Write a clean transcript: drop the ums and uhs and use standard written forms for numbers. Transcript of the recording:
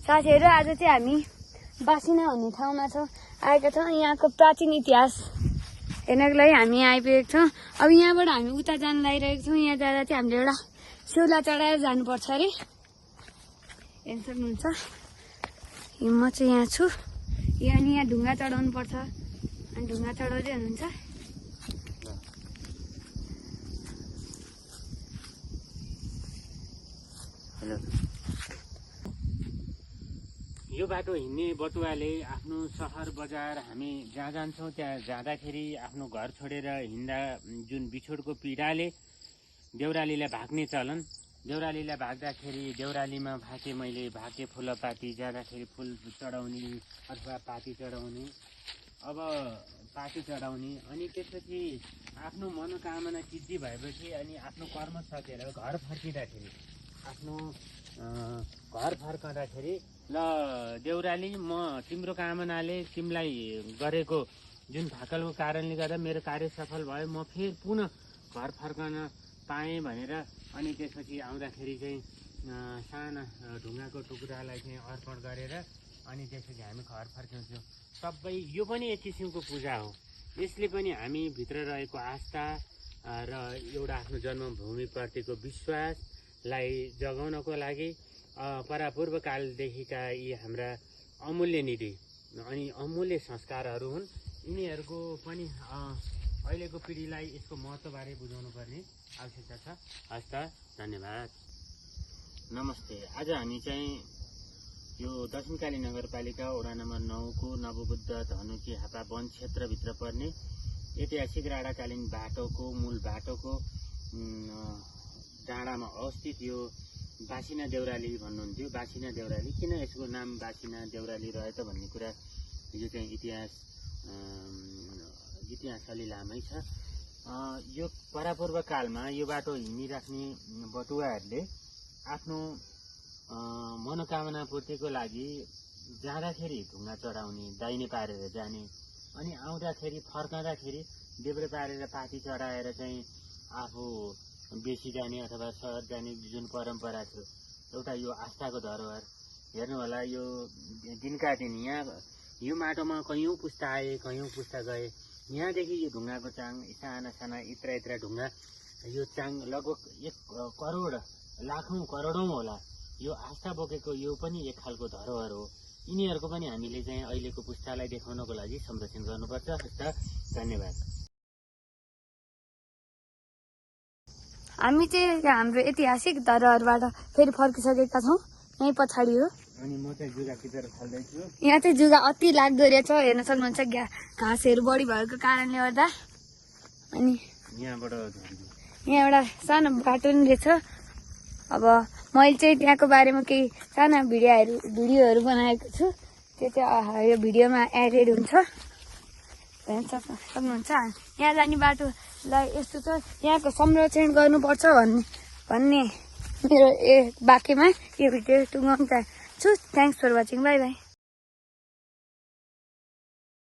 साथीहरु आज चाहिँ हामी बासिना भन्ने ठाउँमा छौं आएका छौं। यहाँको प्राचीन इतिहास हेर्नको लागि हामी आइपुगेका छौं। अब यहाँबाट हामी उता जान लागिरहेका छौं। यहाँ जाँदा चाहिँ हामीले एउटा शिवला चढाएर जानुपर्छ अरे। हेर्न सक्नुहुन्छ म चाहिँ यहाँ छु। यहाँ ढुङ्गा चढाउनु पर्छ अनि ढुङ्गा चढाउँदै हुनुहुन्छ। यो बाटो हिँड्ने बटुवाले आफ्नो सहर बजार हामी जहाँ जान्छौँ त्यहाँ जाँदाखेरि आफ्नो घर छोडेर हिँड्दा जुन बिछोडको पीडाले देउरालीलाई भाग्ने चलन। देउरालीलाई भाग्दाखेरि देउरालीमा भाके फुलपाती जाँदाखेरि फुल चढाउने अथवा पाती चढाउने। अब पाती चढाउने अनि त्यसपछि आफ्नो मनोकामना सिद्धि भएपछि अनि आफ्नो कर्म सकेर घर फर्किँदाखेरि ल देउराली म तिम्रो कामनाले तिमीलाई गरेको जुन भाकलको कारणले गर्दा मेरो कार्य सफल भयो, म फेरि पुनः घर फर्कन पाएँ भनेर अनि त्यसपछि आउँदाखेरि चाहिँ साना ढुङ्गाको टुक्रालाई चाहिँ अर्पण गरेर अनि त्यसपछि हामी घर फर्किन्छौँ। सबै यो पनि एक किसिमको पूजा हो। यसले पनि हामी भित्र रहेको आस्था र एउटा आफ्नो जन्मभूमिप्रतिको विश्वासलाई जगाउनको लागि परापूर्व कालदेखिका यी हाम्रा अमूल्य निधि अनि अमूल्य संस्कारहरू हुन्। यिनीहरूको पनि अहिलेको पिँढीलाई यसको महत्त्वबारे बुझाउनु पर्ने आवश्यकता छ। हस्त धन्यवाद। नमस्ते। आज हामी चाहिँ यो दक्षिणकाली नगरपालिका वडा नम्बर 9 को नवबुद्ध धनुकी हापा वन क्षेत्रभित्र पर्ने ऐतिहासिक राणाकालीन बाटोको मूल बाटोको डाँडामा अवस्थित यो बासिना देउराली भन्नुहुन्थ्यो। बासिना देउराली किन यसको नाम बासिना देउराली रह्यो त भन्ने कुरा यो चाहिँ इतिहास अलि लामै छ। यो परापूर्व कालमा यो बाटो हिँडिराख्ने बटुवाहरूले आफ्नो मनोकामना पूर्तिको लागि जाँदाखेरि ढुङ्गा चढाउने, दाहिने पारेर जाने अनि आउँदाखेरि फर्काउँदाखेरि देब्रे पारेर पाती चढाएर चाहिँ आफू बेसी जाने अथवा सहर जाने जुन परम्परा थियो एउटा यो आस्थाको धरोहर। हेर्नु होला यो दिनका दिन यहाँ यो माटोमा कैयौँ पुस्ता आए, कैयौँ पुस्ता गए। यहाँदेखि यो ढुङ्गाको चाङ साना साना इत्रा ढुङ्गा यो चाङ लगभग 1 करोड लाखौँ करोडौँ होला। यो आस्था बोकेको यो पनि एक खालको धरोहर हो। यिनीहरूको पनि हामीले चाहिँ अहिलेको पुस्तालाई देखाउनको लागि संरक्षण गर्नुपर्छ। धन्यवाद। हामी चाहिँ हाम्रो ऐतिहासिक धरोहरबाट फेरि फर्किसकेका छौं। यही पछाडि हो। अनि म चाहिँ जुगा टिपेर खाल्दैछु। यहाँ चाहिँ जुगा अति लाग्दो रहेछ। हेर्न सक्नुहुन्छ घाँसहरू बढी भएको कारणले गर्दा। अनि यहाँ एउटा सानो बाटो नि रहेछ। अब मैले चाहिँ त्यहाँको बारेमा केही साना भिडियोहरू बनाएको छु। त्यो चाहिँ यो भिडियोमा एडेड हुन्छ। हेर्न सक्नुहुन्छ। यहाँ जाने बाटोलाई यस्तो छ। यहाँको संरक्षण गर्नुपर्छ भन्ने मेरो वाक्यमा यो भिडियो टुङ्गाउन चाहन्छु। Thanks for watching. Bye by.